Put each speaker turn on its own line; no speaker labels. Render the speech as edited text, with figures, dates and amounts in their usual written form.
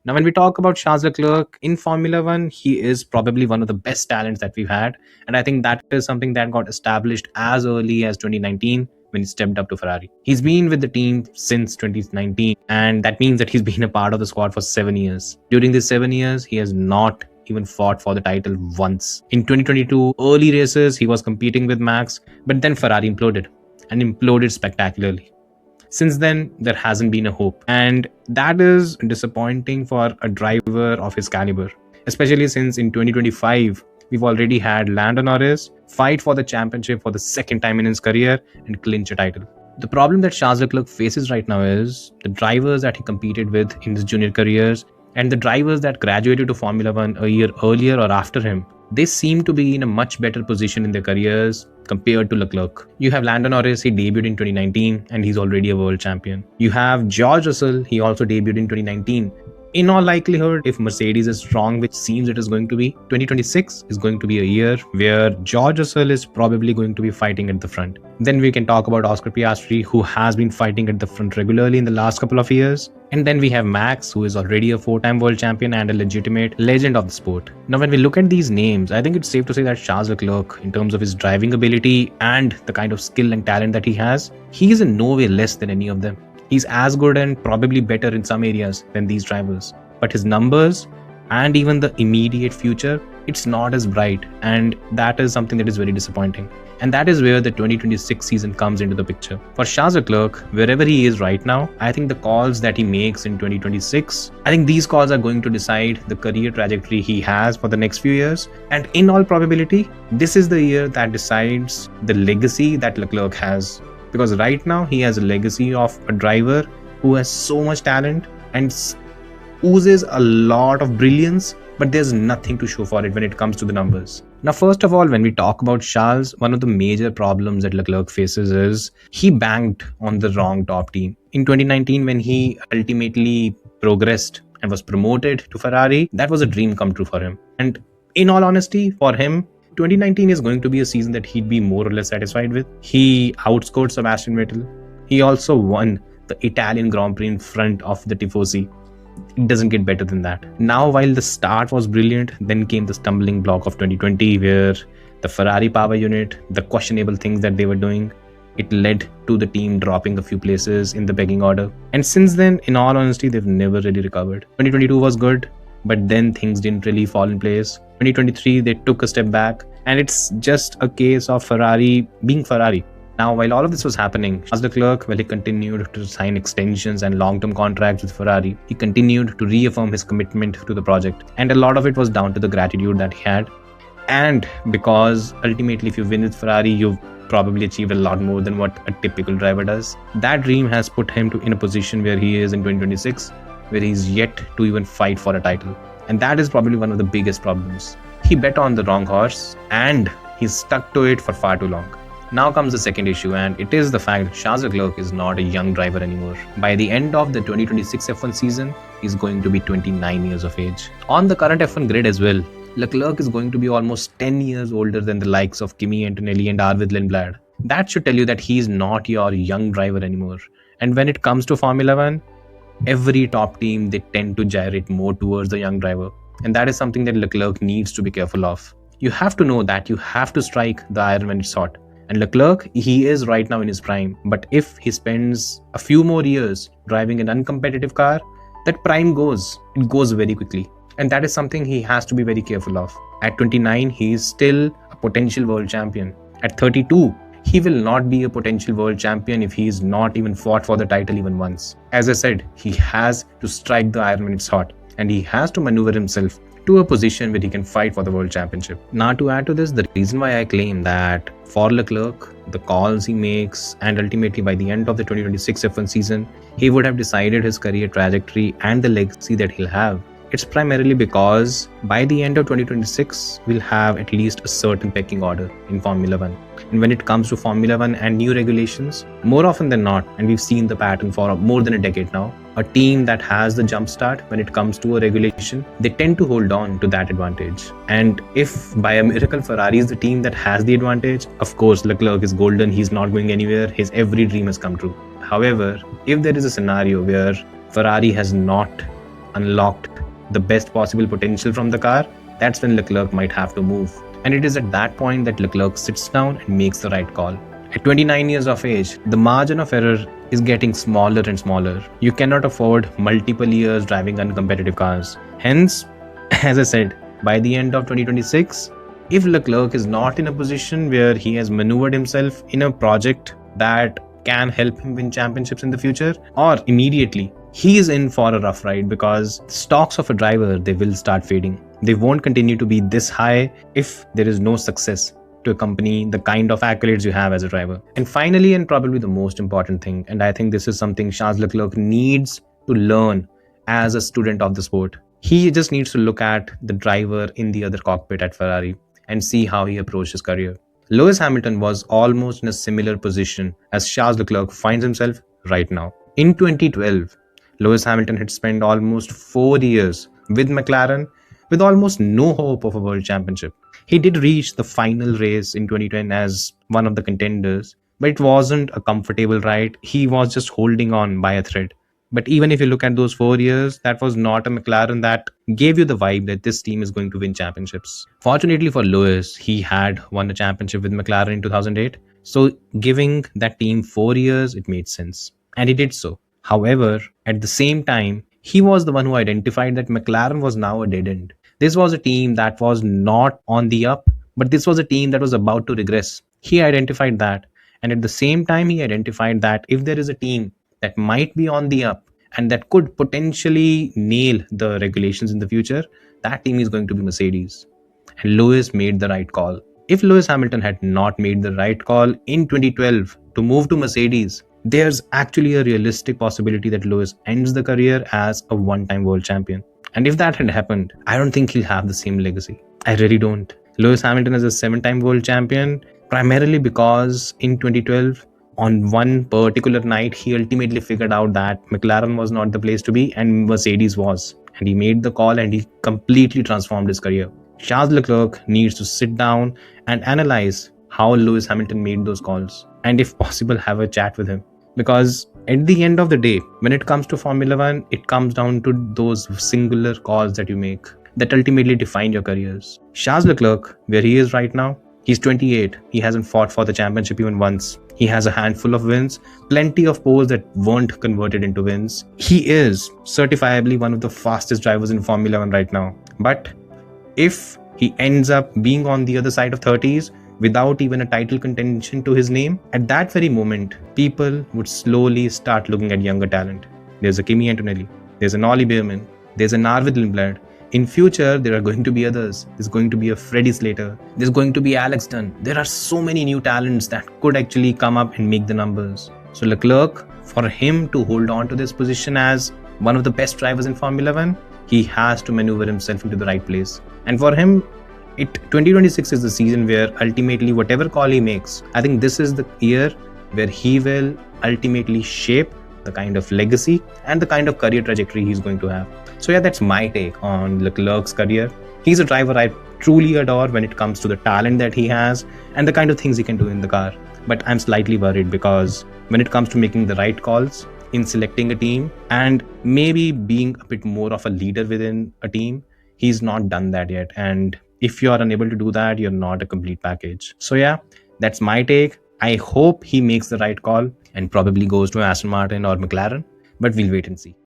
Now, when we talk about Charles Leclerc in Formula One, he is probably one of the best talents that we've had. And I think that is something that got established as early as 2019 when he stepped up to Ferrari. He's been with the team since 2019, and that means that he's been a part of the squad for 7 years. During these 7 years, he has not even fought for the title once. In 2022 early races, he was competing with Max, but then Ferrari imploded and imploded spectacularly. Since then, there hasn't been a hope. And that is disappointing for a driver of his caliber, especially since in 2025, we've already had Lando Norris fight for the championship for the second time in his career and clinch a title. The problem that Charles Leclerc faces right now is the drivers that he competed with in his junior careers and the drivers that graduated to Formula One a year earlier or after him. They seem to be in a much better position in their careers compared to Leclerc. You have Lando Norris, he debuted in 2019 and he's already a world champion. You have George Russell, he also debuted in 2019. In all likelihood, if Mercedes is strong, which seems it is going to be, 2026 is going to be a year where George Russell is probably going to be fighting at the front. Then we can talk about Oscar Piastri, who has been fighting at the front regularly in the last couple of years. And then we have Max, who is already a 4-time world champion and a legitimate legend of the sport. Now, when we look at these names, I think it's safe to say that Charles Leclerc, in terms of his driving ability and the kind of skill and talent that he is in no way less than any of them. He's as good and probably better in some areas than these drivers. But his numbers and even the immediate future, it's not as bright. And that is something that is very disappointing. And that is where the 2026 season comes into the picture. For Charles Leclerc, wherever he is right now, I think the calls that he makes in 2026, I think these calls are going to decide the career trajectory he has for the next few years. And in all probability, this is the year that decides the legacy that Leclerc has. Because right now he has a legacy of a driver who has so much talent and oozes a lot of brilliance, but there's nothing to show for it when it comes to the numbers. Now, first of all, when we talk about Charles, one of the major problems that Leclerc faces is he banked on the wrong top team. In 2019, when he ultimately progressed and was promoted to Ferrari, that was a dream come true for him. And in all honesty, for him, 2019 is going to be a season that he'd be more or less satisfied with. He outscored Sebastian Vettel. He also won the Italian Grand Prix in front of the Tifosi. It doesn't get better than that. Now, while the start was brilliant, then came the stumbling block of 2020 where the Ferrari power unit, the questionable things that they were doing, it led to the team dropping a few places in the pecking order. And since then, in all honesty, they've never really recovered. 2022 was good, but then things didn't really fall in place. 2023, they took a step back, and it's just a case of Ferrari being Ferrari. Now, while all of this was happening, Charles Leclerc, he continued to sign extensions and long-term contracts with Ferrari. He continued to reaffirm his commitment to the project. And a lot of it was down to the gratitude that he had. And because ultimately, if you win with Ferrari, you've probably achieved a lot more than what a typical driver does. That dream has put him in a position where he is in 2026, where he's yet to even fight for a title. And that is probably one of the biggest problems. He bet on the wrong horse and he's stuck to it for far too long. Now comes the second issue, and it is the fact that Charles Leclerc is not a young driver anymore. By the end of the 2026 F1 season, he's going to be 29 years of age. On the current F1 grid as well, Leclerc is going to be almost 10 years older than the likes of Kimi Antonelli and Arvid Lindblad. That should tell you that he's not your young driver anymore. And when it comes to Formula One, every top team, they tend to gyrate more towards the young driver. And that is something that Leclerc needs to be careful of. You have to know that you have to strike the iron when it's hot. And Leclerc, he is right now in his prime. But if he spends a few more years driving an uncompetitive car, that prime goes. It goes very quickly. And that is something he has to be very careful of. At 29, he is still a potential world champion. At 32, he will not be a potential world champion if he is not even fought for the title even once. As I said, he has to strike the iron when it's hot. And he has to maneuver himself to a position where he can fight for the world championship. Now, to add to this, the reason why I claim that for Leclerc, the calls he makes, and ultimately by the end of the 2026 F1 season, he would have decided his career trajectory and the legacy that he'll have. It's primarily because by the end of 2026, we'll have at least a certain pecking order in Formula One. And when it comes to Formula One and new regulations, more often than not, and we've seen the pattern for more than a decade now, a team that has the jump start when it comes to a regulation, they tend to hold on to that advantage. And if by a miracle Ferrari is the team that has the advantage, of course Leclerc is golden, he's not going anywhere, his every dream has come true. However, if there is a scenario where Ferrari has not unlocked the best possible potential from the car, that's when Leclerc might have to move. And it is at that point that Leclerc sits down and makes the right call. At 29 years of age, the margin of error is getting smaller and smaller. You cannot afford multiple years driving uncompetitive cars. Hence, as I said, by the end of 2026, if Leclerc is not in a position where he has maneuvered himself in a project that can help him win championships in the future, or immediately, he is in for a rough ride, because stocks of a driver, they will start fading. They won't continue to be this high if there is no success to accompany the kind of accolades you have as a driver. And finally, and probably the most important thing, and I think this is something Charles Leclerc needs to learn as a student of the sport, he just needs to look at the driver in the other cockpit at Ferrari and see how he approached his career. Lewis Hamilton was almost in a similar position as Charles Leclerc finds himself right now. In 2012, Lewis Hamilton had spent almost 4 years with McLaren with almost no hope of a world championship. He did reach the final race in 2010 as one of the contenders, but it wasn't a comfortable ride. He was just holding on by a thread. But even if you look at those 4 years, that was not a McLaren that gave you the vibe that this team is going to win championships. Fortunately for Lewis, he had won a championship with McLaren in 2008. So giving that team 4 years, it made sense. And he did so. However, at the same time, he was the one who identified that McLaren was now a dead end. This was a team that was not on the up, but this was a team that was about to regress. He identified that. And at the same time, he identified that if there is a team that might be on the up and that could potentially nail the regulations in the future, that team is going to be Mercedes. And Lewis made the right call. If Lewis Hamilton had not made the right call in 2012 to move to Mercedes, there's actually a realistic possibility that Lewis ends the career as a one-time world champion. And if that had happened, I don't think he'll have the same legacy. I really don't. Lewis Hamilton is a 7-time world champion, primarily because in 2012, on one particular night, he ultimately figured out that McLaren was not the place to be and Mercedes was. And he made the call and he completely transformed his career. Charles Leclerc needs to sit down and analyze how Lewis Hamilton made those calls. And if possible, have a chat with him. Because at the end of the day, when it comes to Formula One, it comes down to those singular calls that you make that ultimately define your careers. Charles Leclerc, where he is right now, he's 28. He hasn't fought for the championship even once. He has a handful of wins, plenty of poles that weren't converted into wins. He is certifiably one of the fastest drivers in Formula One right now. But if he ends up being on the other side of 30s without even a title contention to his name, at that very moment, people would slowly start looking at younger talent. There's a Kimi Antonelli, there's an Ollie Bearman, there's an Arvid Lindblad. In future, there are going to be others. There's going to be a Freddie Slater. There's going to be Alex Dunn. There are so many new talents that could actually come up and make the numbers. So Leclerc, for him to hold on to this position as one of the best drivers in Formula One, he has to maneuver himself into the right place. And for him, 2026 is the season where ultimately whatever call he makes, I think this is the year where he will ultimately shape the kind of legacy and the kind of career trajectory he's going to have. So yeah, that's my take on Leclerc's career. He's a driver I truly adore when it comes to the talent that he has and the kind of things he can do in the car. But I'm slightly worried because when it comes to making the right calls, in selecting a team and maybe being a bit more of a leader within a team, he's not done that yet. And if you are unable to do that, you're not a complete package. So yeah, that's my take. I hope he makes the right call and probably goes to Aston Martin or McLaren, but we'll wait and see.